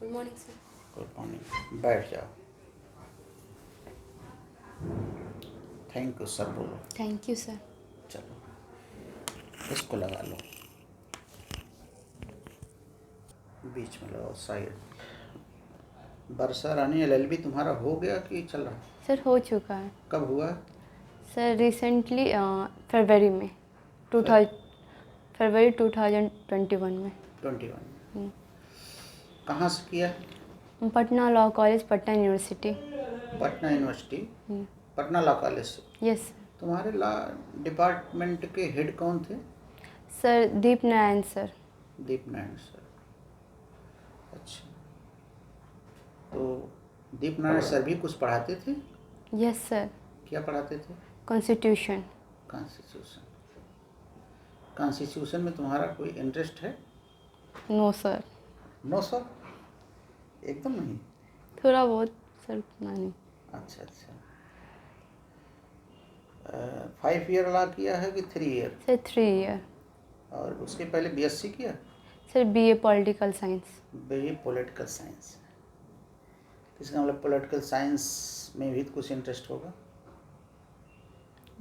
Good morning sir. Good morning. बैठ जाओ। Thank you sir बोलो। Thank you sir. चलो इसको लगा लो, बीच में लगाओ साइड। बरसा रानी एलएलबी तुम्हारा हो गया कि चल रहा? सर हो चुका है। कब हुआ? सर रिसेंटली फरवरी में फरवरी 2021 में। 21। कहाँ से किया? Patna law college, Patna university. Patna university, Patna law college से। Yes sir. तुम्हारे लॉ डिपार्टमेंट के हेड कौन थे? Sir Deep Narayan sir. Deep Narayan sir. अच्छा, तो दीप नारायण सर भी कुछ पढ़ाते थे? Yes sir. क्या पढ़ाते थे? कॉन्स्टिट्यूशन। कॉन्स्टिट्यूशन। कॉन्स्टिट्यूशन में तुम्हारा कोई इंटरेस्ट है? No sir. नो सर, एकदम नहीं? थोड़ा बहुत सर, उतना नहीं। अच्छा अच्छा। 5 ईयर लॉ किया है कि 3 ईयर? Sir 3 year. और उसके पहले बीएससी किया? Sir BA political science. BA political science. इसका मतलब पॉलिटिकल साइंस में भी कुछ इंटरेस्ट होगा?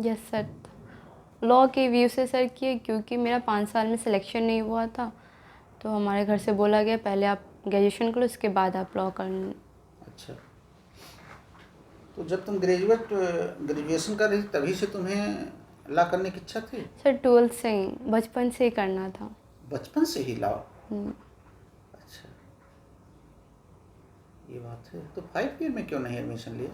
Yes sir. लॉ के व्यू से सर किए, क्योंकि मेरा 5 साल में सिलेक्शन नहीं हुआ था, तो हमारे घर से बोला गया पहले आप ग्रेजुएशन करो, उसके बाद आप लॉ करना। अच्छा, तो जब तुम ग्रेजुएशन कर रही थी तभी से तुम्हें लॉ करने की इच्छा थी? सर 12th से ही, बचपन से ही करना था। बचपन से ही लॉ? अच्छा, ये बात है। तो 5 ईयर में क्यों नहीं एडमिशन लिया?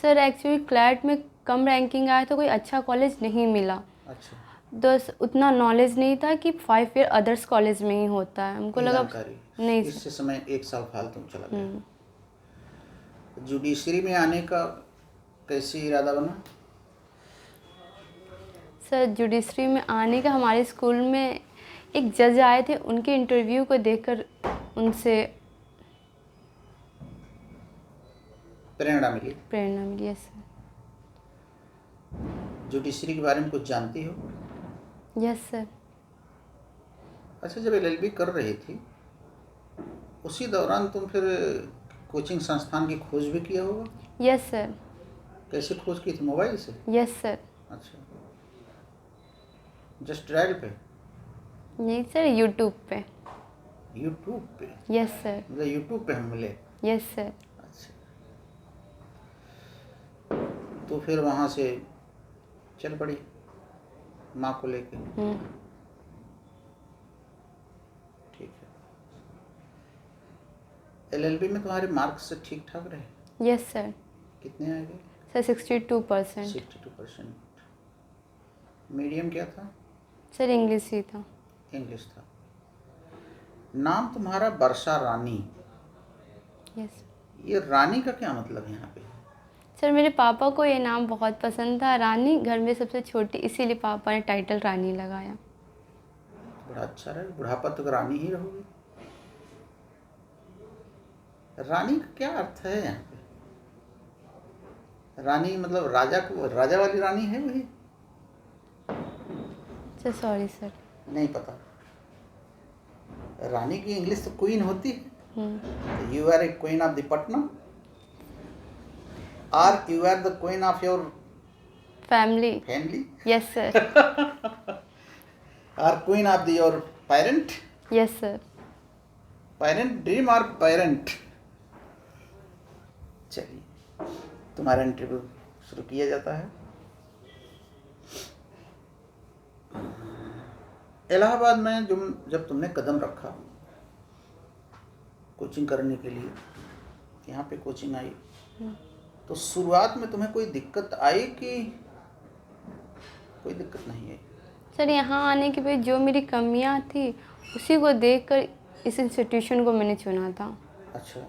सर एक्चुअली क्लैट में कम रैंकिंग आया तो कोई अच्छा कॉलेज नहीं मिला। अच्छा, तो उतना नॉलेज नहीं था कि 5 ईयर अदर्स कॉलेज में ही होता है, हमको लगा नहीं सर। इससे समय 1 साल फालतू में चला गया। जुडिशरी में आने का कैसे इरादा बना? सर जुडिशरी में आने का, हमारे स्कूल में एक जज आए थे, उनके इंटरव्यू को देखकर उनसे प्रेरणा मिली? प्रेरणा मिली है सर। जुडिशरी के बारे में कुछ जानती हो? Yes sir. अच्छा, जब एलएलबी कर रही थी उसी दौरान तुम फिर कोचिंग संस्थान की खोज भी किया होगा? Yes sir. कैसे खोज की थी? मोबाइल से? Yes sir. अच्छा, जस्ट डायल पे? नहीं सर, यूट्यूब पे। यूट्यूब पे? Yes sir. मतलब यूट्यूब पे हम मिले? Yes sir. अच्छा, तो फिर वहाँ से चल पड़ी माँ को लेके? ठीक है। एलएलबी में तुम्हारे मार्क्स से ठीक ठाक रहे? Yes sir. कितने आ गए? सर 62%। 62%। मीडियम क्या था? सर इंग्लिश ही था। इंग्लिश था। नाम तुम्हारा बरसा रानी। यस ये रानी का क्या मतलब है यहाँ पे? सर, मेरे पापा को ये नाम बहुत पसंद था, रानी, घर में सबसे छोटी, इसीलिए पापा ने टाइटल रानी लगाया। बड़ा अच्छा रहे, बुढ़ापा तक रानी ही रहोगे। रानी का क्या अर्थ है यहाँ पे? रानी मतलब राजा को, राजा वाली रानी है वही? Sir sorry sir. नहीं पता? रानी की इंग्लिश तो क्वीन होती है। You are a queen of the Patna, और you are the queen of your family. Yes sir. और queen of the your parent? Yes sir. Parent dream और पेरेंट? चलिए, तुम्हारा इंटरव्यू शुरू किया जाता है। इलाहाबाद में जब तुमने कदम रखा कोचिंग करने के लिए, यहाँ पे कोचिंग आई, तो शुरुआत में तुम्हें कोई दिक्कत आई कि कोई दिक्कत नहीं आई? सर यहाँ आने के बाद जो मेरी कमियाँ थी उसी को देखकर इस इंस्टीट्यूशन को मैंने चुना था। अच्छा,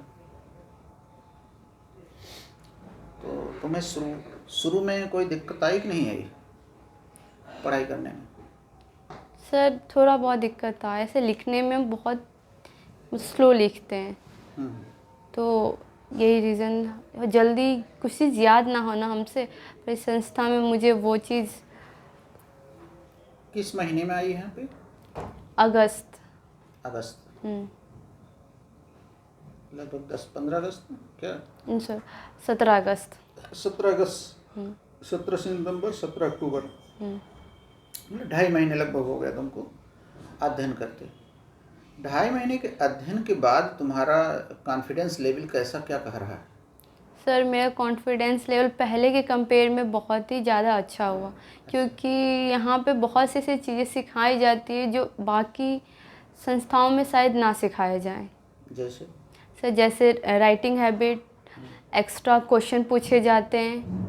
तो तुम्हें शुरू में कोई दिक्कत आई कि नहीं आई पढ़ाई करने में? सर थोड़ा बहुत दिक्कत था, ऐसे लिखने में बहुत स्लो लिखते हैं, तो यही रीज़न, जल्दी कुछ चीज़ याद ना होना हमसे, पर इस संस्था में मुझे वो चीज़। किस महीने में आई यहाँ पे? अगस्त। अगस्त। लगभग 10-15 अगस्त में क्या? सर 17 अगस्त। 17 अगस्त, 17 सितंबर, 17 अक्टूबर, मतलब 2.5 महीने लगभग हो गया तुमको अध्ययन करते। 2.5 महीने के अध्ययन के बाद तुम्हारा कॉन्फिडेंस लेवल कैसा, क्या कह रहा है? सर मेरा कॉन्फिडेंस लेवल पहले के कंपेयर में बहुत ही ज़्यादा अच्छा हुआ, क्योंकि यहाँ पे बहुत सी ऐसी चीज़ें सिखाई जाती है जो बाकी संस्थाओं में शायद ना सिखाए जाएं। जैसे सर जैसे राइटिंग हैबिट, एक्स्ट्रा क्वेश्चन पूछे जाते हैं।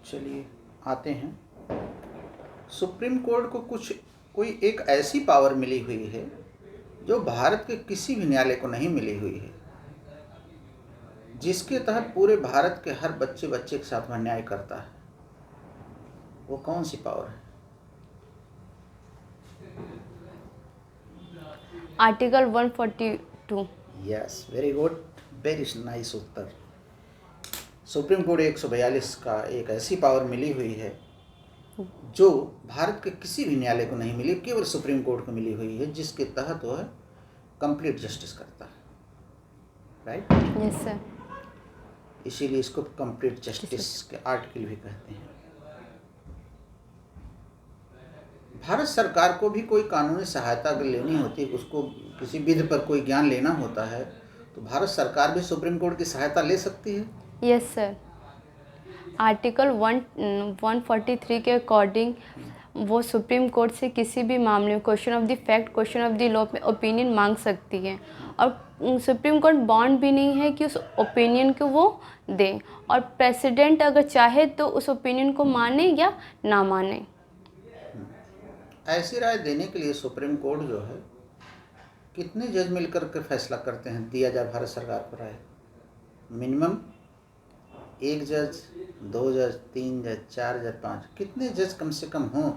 चलिए आते हैं, सुप्रीम कोर्ट को कोई एक ऐसी पावर मिली हुई है जो भारत के किसी भी न्यायालय को नहीं मिली हुई है, जिसके तहत पूरे भारत के हर बच्चे के साथ वह न्याय करता है। वो कौन सी पावर है? Article 142। Yes, very good, very nice उत्तर। सुप्रीम कोर्ट 142 का एक ऐसी पावर मिली हुई है जो भारत के किसी भी न्यायालय को नहीं मिली, केवल सुप्रीम कोर्ट को मिली हुई है, जिसके तहत वह कंप्लीट जस्टिस करता है। राइट? Yes sir. इसीलिए इसको कंप्लीट जस्टिस के आर्टिकल भी कहते हैं। भारत सरकार को भी कोई कानूनी सहायता अगर लेनी होती है, उसको किसी विधि पर कोई ज्ञान लेना होता है, तो भारत सरकार भी सुप्रीम कोर्ट की सहायता ले सकती है। Yes sir. आर्टिकल 143 के अकॉर्डिंग वो सुप्रीम कोर्ट से किसी भी मामले में question of the fact, question of the law में ओपिनियन मांग सकती है, और सुप्रीम कोर्ट बॉन्ड भी नहीं है कि उस ओपिनियन को वो दे, और प्रेसिडेंट अगर चाहे तो उस ओपिनियन को माने या ना माने। ऐसी राय देने के लिए सुप्रीम कोर्ट जो है कितने जज मिलकर के फैसला करते हैं दिया जाए भारत सरकार को राय? मिनिमम 1 जज, 2 जज, 3 जज, 4 जज, 5, कितने जज कम से कम हों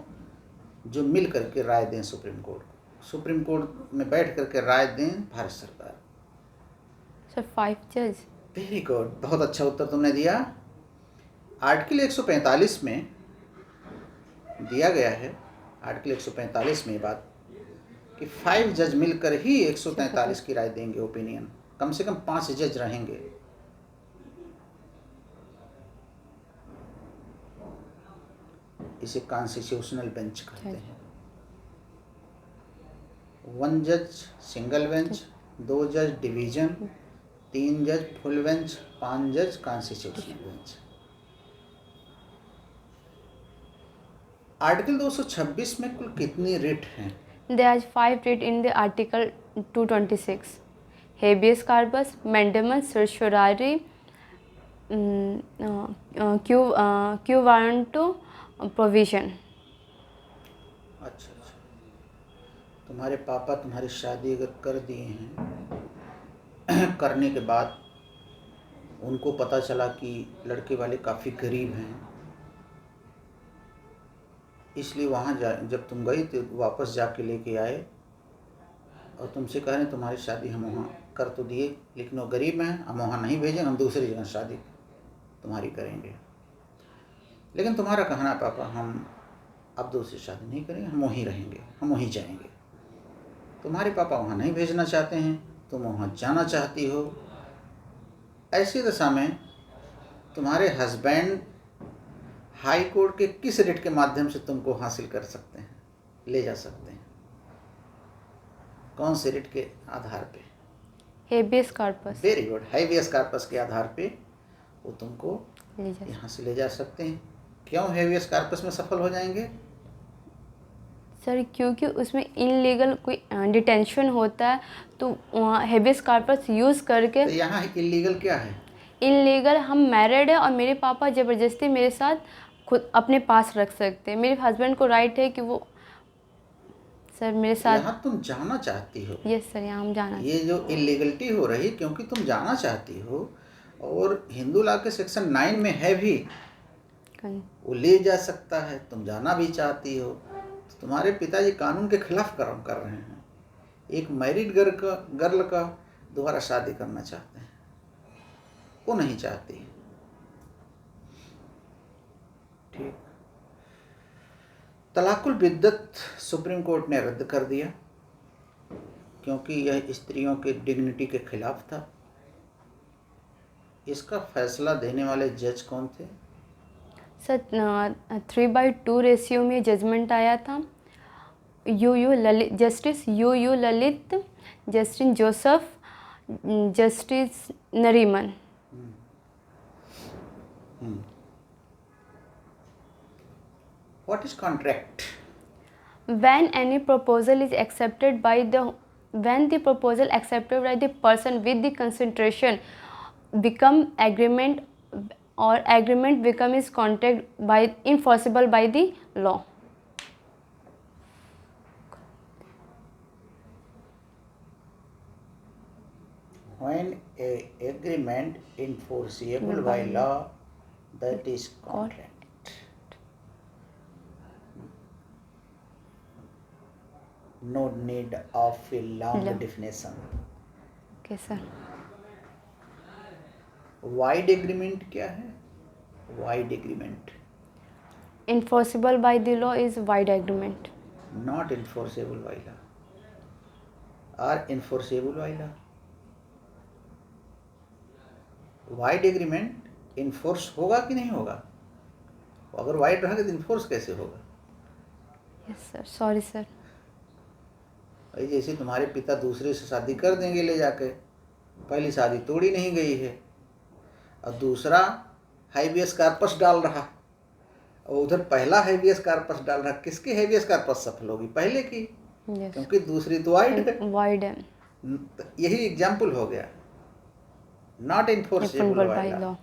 जो मिल करके राय दें सुप्रीम कोर्ट को, सुप्रीम कोर्ट में बैठ करके राय दें भारत सरकार? सर 5 जज। वेरी गुड, बहुत अच्छा उत्तर तुमने दिया। आर्टिकल 145 में दिया गया है, आर्टिकल 145 में ये बात कि 5 जज मिलकर ही 143 की राय देंगे ओपिनियन, कम से कम 5 जज रहेंगे। इसे कॉन्स्टिट्यूशनल बेंच कहते हैं। 1 जज सिंगल बेंच, 2 जज डिवीजन, 3 जज फुल बेंच, 5 जज कॉन्स्टिट्यूशनल बेंच। आर्टिकल 226 में कुल कितनी रिट हैं? There are 5 writ in the Article 226. Habeas corpus, mandamus, certiorari, quo warranto, provision. अच्छा, तुम्हारे पापा तुम्हारी शादी अगर कर दिए हैं, करने के बाद उनको पता चला कि लड़के वाले काफ़ी गरीब हैं, इसलिए वहाँ जब तुम गई तो वापस जाके लेके आए और तुमसे कह रहे हैं तुम्हारी शादी हम वहाँ कर तो दिए, लेकिन वो गरीब हैं, हम वहाँ नहीं भेजें, हम दूसरी जगह शादी तुम्हारी करेंगे। लेकिन तुम्हारा कहना पापा हम अब दूसरी शादी नहीं करेंगे, हम वहीं रहेंगे, हम वहीं जाएंगे। तुम्हारे पापा वहाँ नहीं भेजना चाहते हैं, तुम वहाँ जाना चाहती हो। ऐसी दशा में तुम्हारे हस्बैंड हाई कोर्ट के किस रिट के माध्यम से तुमको हासिल कर सकते हैं, ले जा सकते हैं? कौन से रिट के आधार पे? Habeas corpus. Very good, habeas corpus के आधार पे वो तुमको यहाँ से ले जा सकते हैं। क्यों हेबियस कॉर्पस में सफल हो जाएंगे? सर क्योंकि उसमें इनलीगल कोई डिटेंशन होता है, तो हेबियस कॉर्पस यूज़ करके। तो यहाँ इलीगल क्या है? इनलीगल हम मैरिड है और मेरे पापा ज़बरदस्ती मेरे साथ खुद अपने पास रख सकते हैं। मेरे हस्बैंड को राइट है कि वो सर मेरे साथ। यहाँ तुम जाना चाहती हो? यस सर, यहाँ हम जाना। ये जो इलीगलिटी हो रही क्योंकि तुम जाना चाहती हो, और हिंदू लॉ के सेक्शन 9 में है भी वो ले जा सकता है, तुम जाना भी चाहती हो। तो तुम्हारे पिताजी कानून के खिलाफ काम कर रहे हैं। एक मैरिड गर्ल का दोबारा शादी करना चाहते हैं, वो नहीं चाहती। ठीक, तलाकुल बिद्दत सुप्रीम कोर्ट ने रद्द कर दिया क्योंकि यह स्त्रियों के डिग्निटी के खिलाफ था। इसका फैसला देने वाले जज कौन थे? सर 3/2 रेशियो में जजमेंट आया था। Justice U Lalit, justice Joseph, justice Nariman. What is contract? When any proposal is accepted by when the proposal accepted by the person with the concentration become agreement, or agreement becomes contract by enforceable by the law. When a agreement enforceable by law, that is contract. No need of a long definition. Okay, sir. Wide agreement क्या है? Wide agreement. Enforceable by the law is wide agreement. Not enforceable by law. Or enforceable by law. Wide agreement enforce होगा कि नहीं होगा? अगर wide रहेगा तो enforce कैसे होगा? Yes sir, sorry sir. भाई जैसे तुम्हारे पिता दूसरे से शादी कर देंगे ले जाके, पहली शादी तोड़ी नहीं गई है और दूसरा हाईबियस कार्पस डाल रहा, और उधर पहला हाईबियस कार्पस डाल रहा, किसकी हाईबियस कार्पस सफल होगी? पहले की। yes. क्योंकि दूसरी तो वाइड है। यही एग्जाम्पल हो गया, not enforceable by law.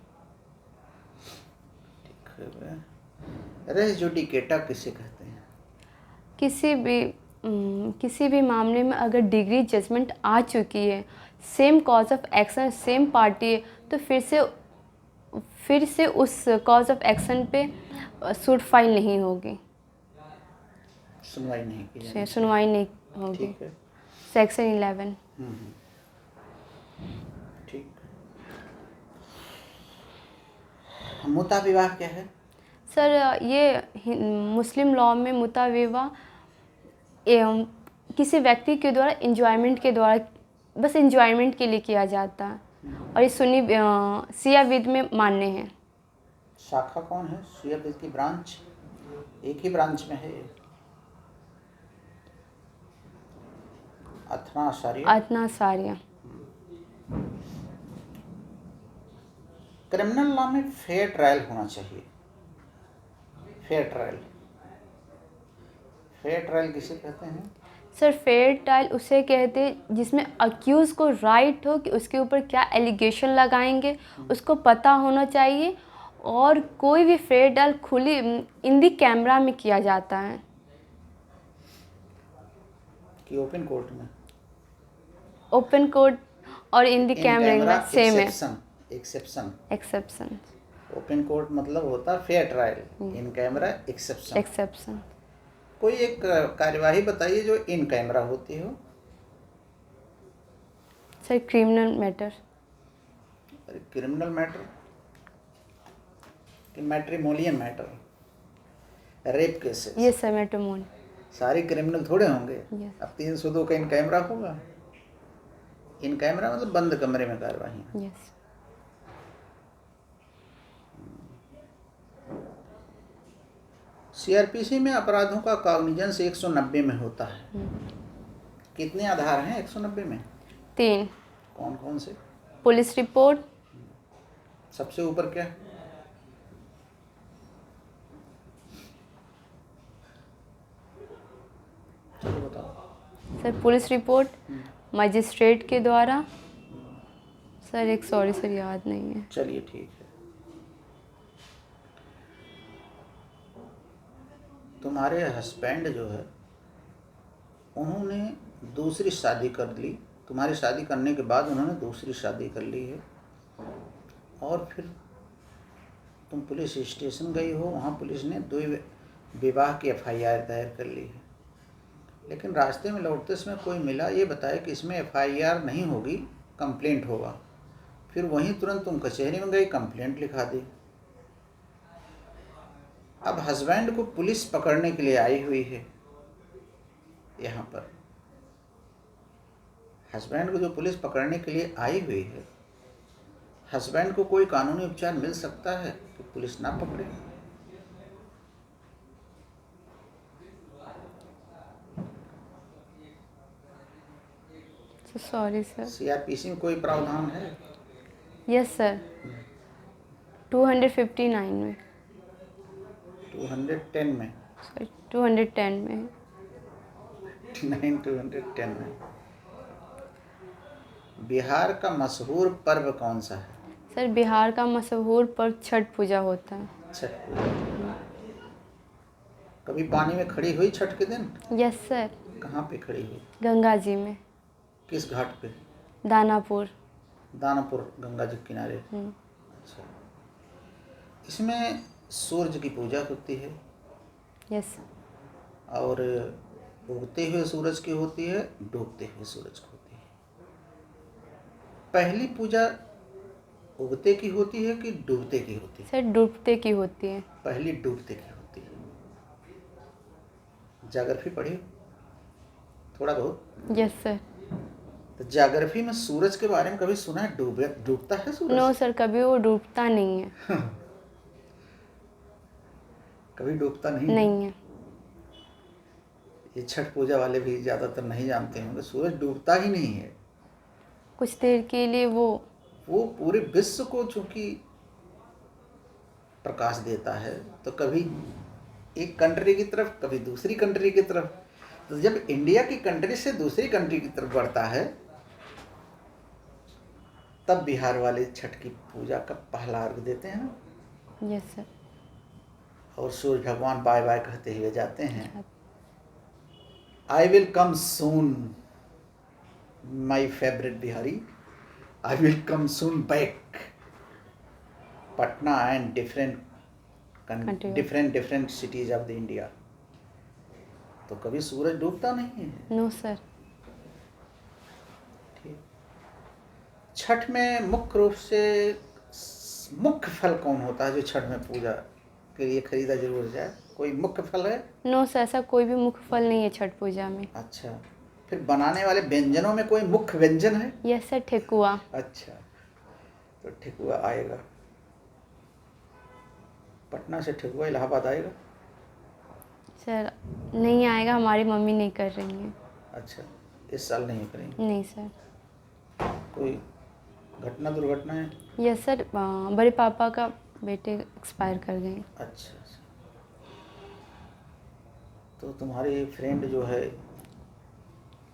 Res judicata किसे कहते हैं? किसी भी मामले में अगर डिग्री जजमेंट आ चुकी है, same cause of action same party है, तो फिर से उस कॉज ऑफ एक्शन पे सूट फाइल नहीं होगी, सुनवाई नहीं होगी। सेक्शन 11। ठीक। मुता विवाह क्या है? सर ये मुस्लिम लॉ में मुता विवाह किसी व्यक्ति के द्वारा एंजॉयमेंट के द्वारा, बस एंजॉयमेंट के लिए किया जाता है, और ये सुन्नी शिया विद में मान्य है। शाखा कौन है? शिया विद की ब्रांच एक ही ब्रांच में है, अथनासारिया। क्रिमिनल लॉ में फेयर ट्रायल होना चाहिए। फेयर ट्रायल किसे कहते हैं? सर फेयर ट्रायल उसे कहते हैं जिसमें अक्यूज़ को राइट हो कि उसके ऊपर क्या एलिगेशन लगाएंगे, उसको पता होना चाहिए, और कोई भी फेयर ट्रायल खुली इन दी कैमरा में किया जाता है कि ओपन कोर्ट में? ओपन कोर्ट और इन दी कैमरा में सेम है। एक्सेप्शन। ओपन कोर्ट मतलब होता है fair trial, in camera exception. कोई एक कार्यवाही बताइए जो इन कैमरा होती हो। Sir criminal matter. Criminal matter कि matrimonial matter, rape cases? Yes sir, matrimony. सारी क्रिमिनल थोड़े होंगे। yes. अब 302 का इन कैमरा होगा। इन कैमरा मतलब बंद कमरे में कार्यवाही। यस। सीआरपीसी में अपराधों का कॉग्निजेंस 190 में होता है। कितने आधार हैं 190 में? 3। कौन कौन से? Police report. सबसे ऊपर क्या? चलो बताओ। सर पुलिस रिपोर्ट मजिस्ट्रेट के द्वारा। सर एक सॉरी सर याद नहीं है। चलिए ठीक है। तुम्हारे हस्बैंड जो है उन्होंने दूसरी शादी कर ली, तुम्हारी शादी करने के बाद उन्होंने दूसरी शादी कर ली है, और फिर तुम पुलिस स्टेशन गई हो, वहाँ पुलिस ने 2 विवाह की FIR दायर कर ली है, लेकिन रास्ते में लौटते समय कोई मिला, ये बताया कि इसमें FIR नहीं होगी, कंप्लेंट होगा। फिर वहीं तुरंत तुम कचहरी में गई, कंप्लेंट लिखा दी। अब हस्बैंड को पुलिस पकड़ने के लिए आई हुई है यहाँ पर। हस्बैंड को जो पुलिस पकड़ने के लिए आई हुई है, हस्बैंड को कोई कानूनी उपचार मिल सकता है कि पुलिस ना पकड़े? Sorry sir. सीआरपीसी में कोई प्रावधान है? यस सर, 259 में। 210 में? सॉरी, 210 में। 210 में। बिहार का मशहूर पर्व कौन सा है? सर, बिहार का मशहूर पर्व छठ पूजा होता है। छठ पूजा। कभी पानी में खड़ी हुई छठ के दिन? Yes sir. कहाँ पे खड़ी हुई? गंगा जी में। किस घाट पे? दानापुर। दानापुर गंगा जी के किनारे। अच्छा, इसमें सूरज की पूजा होती है? यस। और उगते हुए सूरज की होती है, डूबते हुए सूरज की होती है। पहली पूजा उगते की होती है कि डूबते की होती है? सर, डूबते की होती है। पहली डूबते की होती है। ज्योग्राफी पढ़ी हो? थोड़ा बहुत? Yes sir. तो ज्योग्राफी में सूरज के बारे में कभी सुना है डूबता है सूरज? नो सर, कभी वो डूबता नहीं है। कभी डूबता नहीं? नहीं है। ये छठ पूजा वाले भी ज़्यादातर नहीं जानते होंगे, सूरज डूबता ही नहीं है। कुछ देर के लिए वो पूरे विश्व को चूंकि प्रकाश देता है, तो कभी एक कंट्री की तरफ, कभी दूसरी कंट्री की तरफ। तो जब इंडिया की कंट्री से दूसरी कंट्री की तरफ बढ़ता है, तब बिहार वाले छठ की पूजा का पहला अर्घ देते हैं ना। Yes sir. और सूरज भगवान बाय बाय कहते हुए जाते हैं, I will come soon my favourite Bihari, I will come soon back Patna and different cities of the India. तो कभी सूरज डूबता नहीं है। No sir. ठीक। छठ में मुख्य रूप से मुख्य फल कौन होता है जो छठ में पूजा के लिए खरीदा जरूर जाए? कोई मुख्य फल है? नो सर, ऐसा कोई भी मुख्य फल नहीं है छठ पूजा में। अच्छा, फिर बनाने वाले व्यंजनों में कोई मुख्य व्यंजन है? यस सर, ठेकुआ। अच्छा, तो ठेकुआ आएगा। पटना से ठेकुआ इलाहाबाद आएगा? सर नहीं आएगा, हमारी मम्मी नहीं कर रही हैं। अच्छा, इस साल नहीं करेंगे? नहीं सर। कोई घटना दुर्घटना है? यस सर, बड़े पापा का बेटे एक्सपायर कर गए। अच्छा, तो तुम्हारी फ्रेंड जो है,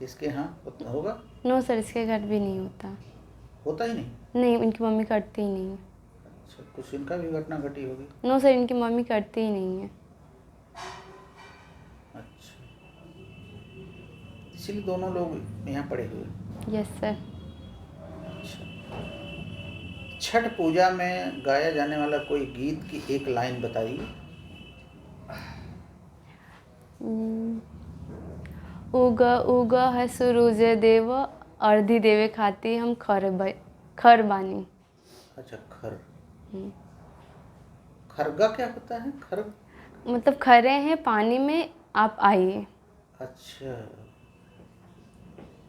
इसके यहाँ होगा? नो सर, इसके घर भी नहीं होता। होता ही नहीं? नहीं, इनकी मम्मी करती ही नहीं है। अच्छा, कुछ इनका भी घटना घटी होगी? नो सर, इनकी मम्मी करती ही नहीं है। अच्छा, इसलिए दोनों लोग यहाँ पड़े हुए? Yes sir. अच्छा, छठ पूजा में गाया जाने वाला कोई गीत की एक लाइन बताइए। उग उग है सूरज देव, अर्धी देवे खाती हम खर बानी। अच्छा, खर। खरगा क्या होता है? खर मतलब खरे हैं पानी में, आप आइए। अच्छा,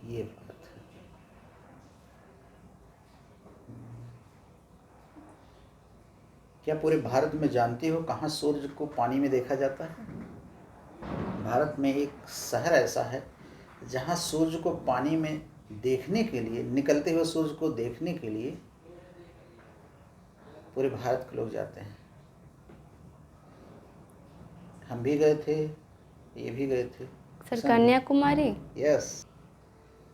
ये बात है। क्या पूरे भारत में जानती हो कहाँ सूरज को पानी में देखा जाता है? भारत में एक शहर ऐसा है जहाँ सूरज को पानी में देखने के लिए, निकलते हुए सूरज को देखने के लिए पूरे भारत के लोग जाते हैं। हम भी गए थे, ये भी गए थे। सर, कन्याकुमारी? यस,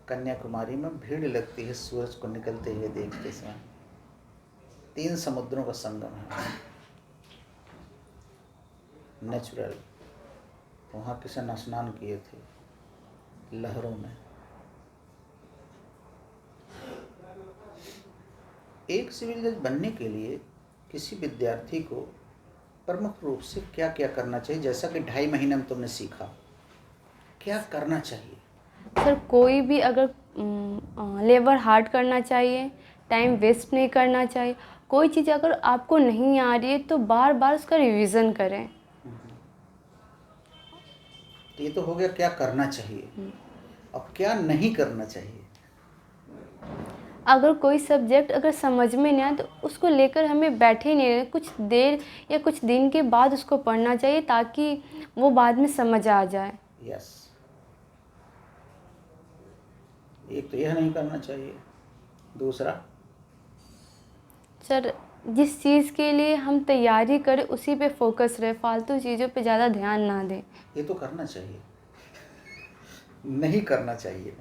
कन्याकुमारी में भीड़ लगती है सूरज को निकलते हुए देखते समय। 3 समुद्रों का संगम है, नेचुरल। वहाँ किशन स्नान किए थे लहरों में। एक सिविल जज बनने के लिए किसी विद्यार्थी को प्रमुख रूप से क्या क्या करना चाहिए? जैसा कि 2.5 महीने में तुमने सीखा, क्या करना चाहिए? सर, कोई भी अगर लेबर हार्ड करना चाहिए, टाइम वेस्ट नहीं करना चाहिए। कोई चीज़ अगर आपको नहीं आ रही है तो बार बार उसका रिवीजन करें। तो ये तो हो गया क्या करना चाहिए, अब क्या नहीं करना चाहिए। अगर कोई सब्जेक्ट अगर समझ में नहीं आए तो उसको लेकर हमें बैठे नहीं रहना, कुछ देर या कुछ दिन के बाद उसको पढ़ना चाहिए ताकि वो बाद में समझ आ जाए। यस, एक तो यह नहीं करना चाहिए। दूसरा, सर जिस चीज़ के लिए हम तैयारी करें उसी पे फोकस रहे, फालतू चीज़ों पे ज़्यादा ध्यान ना दें। ये तो करना चाहिए, नहीं करना चाहिए।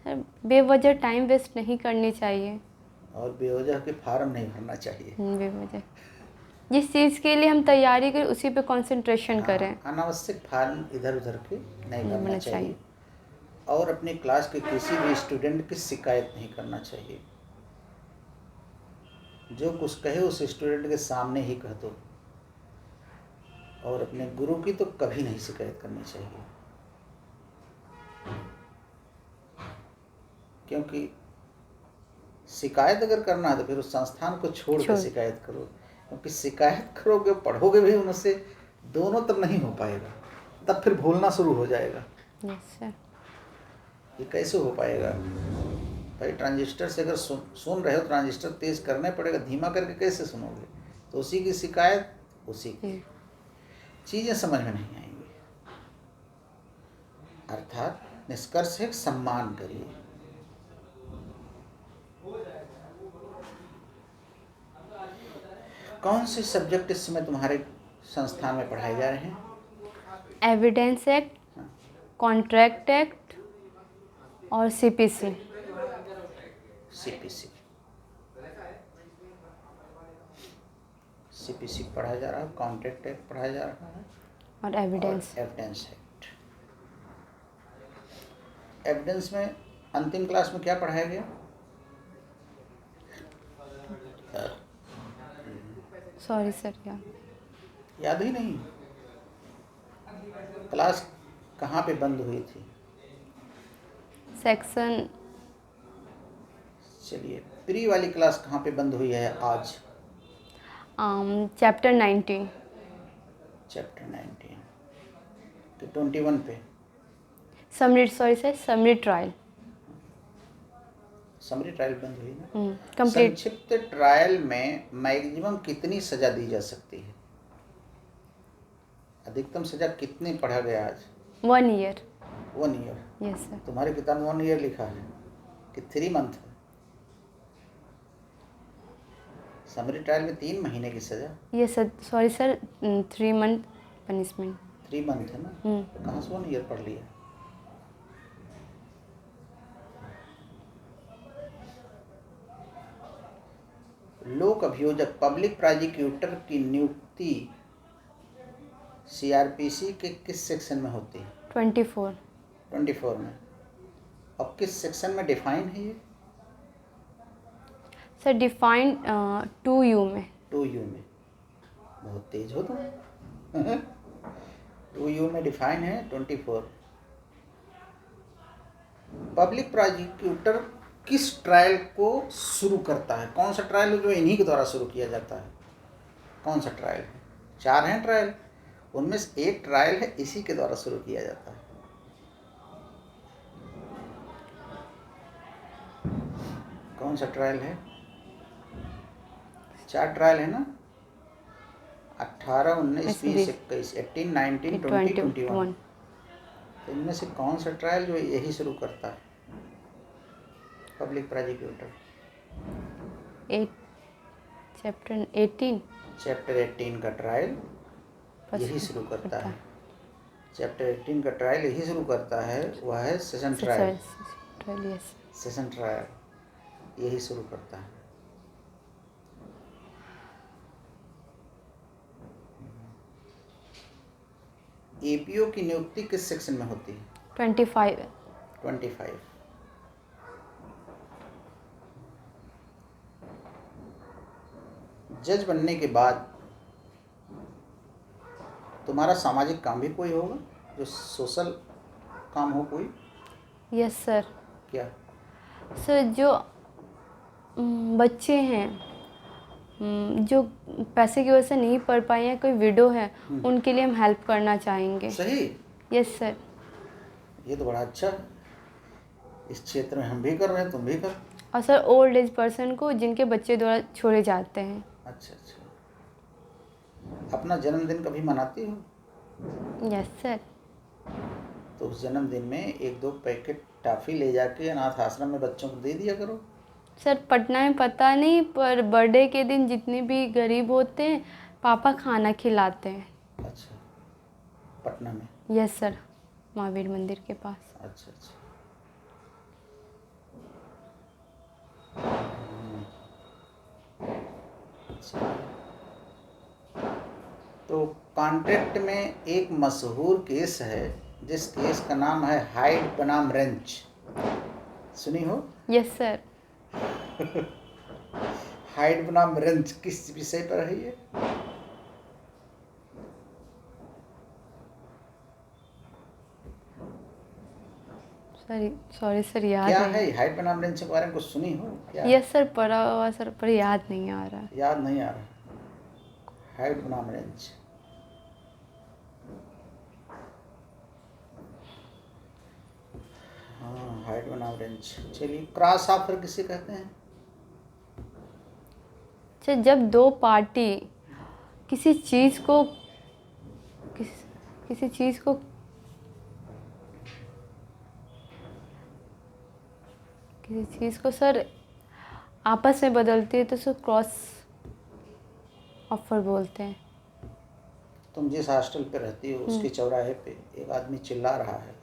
सर बेवजह टाइम वेस्ट नहीं करनी चाहिए। और बेवजह के फार्म नहीं भरना चाहिए। बेवजह जिस चीज़ के लिए हम तैयारी करें उसी पे कंसंट्रेशन करें। हाँ, अनावश्यक फार्म इधर उधर के नहीं भरना होना चाहिए। और अपने क्लास के किसी भी स्टूडेंट की शिकायत नहीं करना चाहिए। जो कुछ कहे उस स्टूडेंट के सामने ही कह दो। और अपने गुरु की तो कभी नहीं शिकायत करनी चाहिए, क्योंकि शिकायत अगर करना है तो फिर उस संस्थान को छोड़ कर शिकायत करो, क्योंकि शिकायत करोगे पढ़ोगे भी उनसे, दोनों तब नहीं हो पाएगा, तब फिर भूलना शुरू हो जाएगा। Yes sir. ये कैसे हो पाएगा भाई? ट्रांजिस्टर से अगर सुन रहे हो, ट्रांजिस्टर तेज करना पड़ेगा, धीमा करके कैसे सुनोगे? तो उसी की शिकायत, उसी की चीज़ें समझ में नहीं आएंगी। अर्थात निष्कर्ष है, सम्मान करिए। कौन से सब्जेक्ट इस समय तुम्हारे संस्थान में पढ़ाए जा रहे हैं? एविडेंस एक्ट, कॉन्ट्रैक्ट एक्ट और सीपीसी। सीपीसी, सीपीसी पढ़ाया जा रहा है, कॉन्ट्रैक्ट एक्ट पढ़ाया जा रहा है और एविडेंस एक्ट। एविडेंस में अंतिम क्लास में क्या पढ़ाया गया? सॉरी सर, याद ही नहीं। क्लास कहाँ पे बंद हुई थी? सेक्शन, चलिए, प्री वाली क्लास कहाँ पे बंद हुई है आज? चैप्टर 19। चैप्टर 19 तो 21 पे summary, sorry sir, summary trial. Summary trial बंद हुई ना? कंप्लीट। संक्षिप्त ट्रायल में मैक्सिमम कितनी सजा दी जा सकती है? अधिकतम सजा कितने पढ़ा गया आज? 1 ईयर। 1 ईयर। Yes sir. तुम्हारे किताब में 1 ईयर लिखा है कि 3 मंथ है? समरी ट्रायल में 3 महीने की सजा। Yes sir, sorry sir, 3 month punishment. 3 month है ना? तो कहाँ से 1 ईयर पढ़ लिया? लोक अभियोजक, पब्लिक प्रोसिक्यूटर की नियुक्ति सीआरपीसी के किस सेक्शन में होती है? 24 में। अब किस सेक्शन में डिफाइन है ये? सर डिफाइंड 2U में। 2U में। बहुत तेज हो तुम। 2U में डिफाइन है 24। पब्लिक प्रोसिक्यूटर किस ट्रायल को शुरू करता है? कौन सा ट्रायल है जो इन्हीं के द्वारा शुरू किया जाता है? कौन सा ट्रायल है? 4 हैं ट्रायल, उनमें से एक ट्रायल है इसी के द्वारा शुरू किया जाता है। कौन सा ट्रायल है? 4 ट्रायल है ना? 18, 19, 20, 21, 18, 19, 20, 21। तो इनमें से कौन सा ट्रायल जो यही शुरू करता है? Public prosecutor. चैप्टर 18 का ट्रायल यही शुरू करता है। चैप्टर 18 का ट्रायल यही शुरू करता है, वह है सेशन ट्रायल। सेशन ट्रायल यही शुरू करता है। एपीओ की नियुक्ति किस सेक्शन में होती है? 25। जज बनने के बाद तुम्हारा सामाजिक काम भी कोई होगा, जो सोशल काम हो कोई? Yes sir. क्या? सर जो बच्चे हैं जो पैसे की वजह से नहीं पढ़ पाई हैं, कोई विडो है, उनके लिए हम हेल्प करना चाहेंगे। सही, यस सर। ये तो बड़ा अच्छा है। इस क्षेत्र में हम भी कर रहे हैं, तुम भी कर। और सर ओल्ड एज पर्सन को जिनके बच्चे द्वारा छोड़े जाते हैं। अच्छा अच्छा। अपना जन्मदिन कभी मनाती हो? Yes sir. तो उस जन्मदिन में 1-2 पैकेट टॉफ़ी ले जाके अनाथ आश्रम में बच्चों को दे दिया करो। सर पटना में पता नहीं, पर बर्थडे के दिन जितने भी गरीब होते हैं पापा खाना खिलाते हैं। अच्छा, पटना में? यस सर, महावीर मंदिर के पास। अच्छा अच्छा। अच्छा। तो कॉन्ट्रैक्ट में एक मशहूर केस है, जिस केस का नाम है हाइड बनाम रेंच। सुनी हो? Yes sir. हाइड बनाम रेंच किस विषय पर है ये? सॉरी सर, याद क्या नहीं। है हाइड बनाम रेंच के बारे में कुछ सुनी हो क्या? यस सर, पढ़ा हुआ सर, पर याद नहीं आ रहा। याद नहीं आ रहा। हाइड बनाम रेंच। हाँ, हाइड बनाम रेंच। चलिए, क्रॉस ऑफर किसे कहते हैं? अच्छा, जब दो पार्टी किसी चीज़ को किसी चीज़ को सर आपस में बदलती है तो उसको क्रॉस ऑफर बोलते हैं। तुम जिस हॉस्टल पे रहती हो उसके चौराहे पे एक आदमी चिल्ला रहा है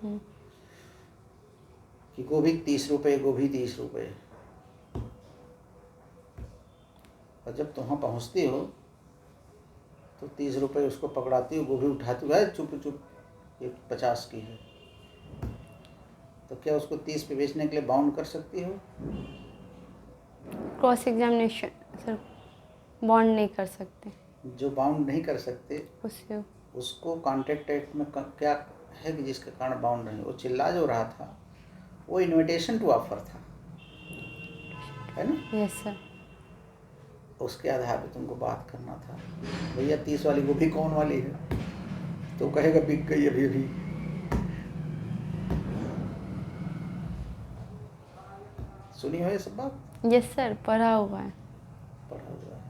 कि गोभी 30 रुपये, गोभी 30 रुपये। और जब तुम वहाँ पहुँचती हो तो 30 रुपये उसको पकड़ाती हो, गोभी उठाती हो, चुप चुप ये 50 की है। तो क्या उसको 30 पे बेचने के लिए बाउंड कर सकती हो? क्रॉस एग्जामिनेशन सर, बॉन्ड नहीं कर सकते। जो बाउंड नहीं कर सकते उससे उसको कॉन्ट्रैक्ट एक्ट में क्या है कि जिसके कारण बाउंड नहीं? वो चिल्ला जो रहा था वो इनविटेशन टू ऑफर था, है ना? Yes sir. उसके आधार पे तुमको बात करना था। भैया 30 वाली गोभी कौन वाली है? तो कहेगा बिक गई अभी अभी। सुनी हो ये सब बात? यस सर, पढ़ा हुआ है। पढ़ा हुआ है।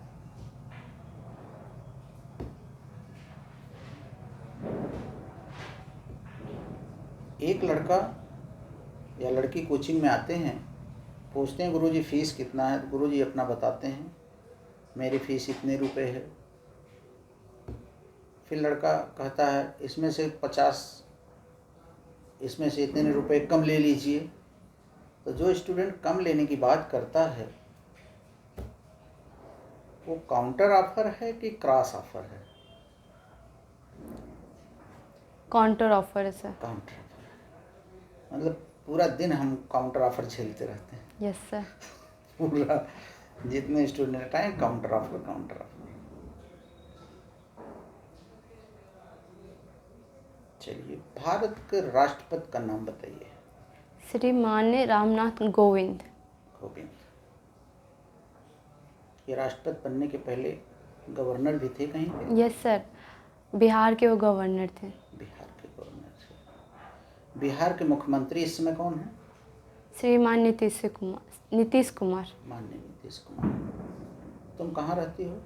एक लड़का या लड़की कोचिंग में आते हैं, पूछते हैं गुरुजी फीस कितना है? तो गुरुजी अपना बताते हैं, मेरी फ़ीस इतने रुपए है। फिर लड़का कहता है इसमें से 50, इसमें से इतने रुपए कम ले लीजिए। तो जो स्टूडेंट कम लेने की बात करता है वो काउंटर ऑफर है कि क्रॉस ऑफर है? काउंटर ऑफर है सर। Counter offer. मतलब पूरा दिन हम काउंटर ऑफर झेलते रहते हैं। Yes sir. पूरा जितने स्टूडेंट आए काउंटर ऑफर काउंटर ऑफर। चलिए, भारत के राष्ट्रपति का नाम बताइए। श्री माननीय रामनाथ कोविंद। कोविंद। ये राष्ट्रपति बनने के पहले गवर्नर भी थे कहीं पे? यस सर, बिहार के वो गवर्नर थे। बिहार के गवर्नर थे। बिहार के मुख्यमंत्री इस समय कौन है? श्रीमान नीतीश कुमार। माननीय नीतीश कुमार। तुम कहाँ रहती हो?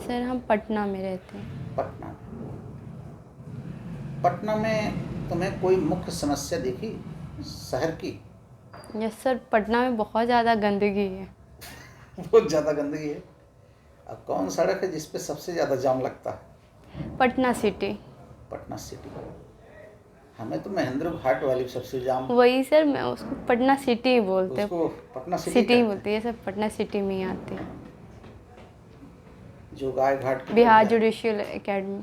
सर हम पटना में रहते हैं। पटना में। पटना में तुम्हें कोई मुख्य समस्या दिखी शहर की? यस सर, पटना में बहुत ज़्यादा गंदगी है। बहुत ज़्यादा गंदगी है। अब कौन सड़क है जिस पे सबसे ज़्यादा जाम लगता है? पटना सिटी। पटना सिटी। हमें तो महेंद्र घाट वाली सबसे जाम। वही सर, मैं उसको पटना सिटी ही बोलते हैं। उसको पटना सिटी सिटी बोलते हैं सर, पटना सिटी में ही आते हैं। जो गाय घाट की बिहार जुडिशियल एकेडमी।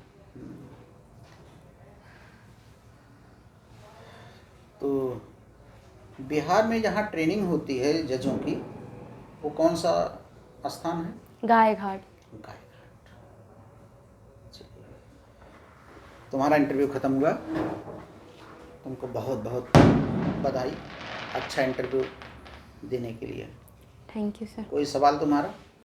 तो बिहार में जहाँ ट्रेनिंग होती है जजों की, वो कौन सा स्थान है? गाय घाट। गाय घाट। चलिए, तुम्हारा इंटरव्यू ख़त्म हुआ। तुमको बहुत बहुत बधाई अच्छा इंटरव्यू देने के लिए। Thank you sir. कोई सवाल तुम्हारा?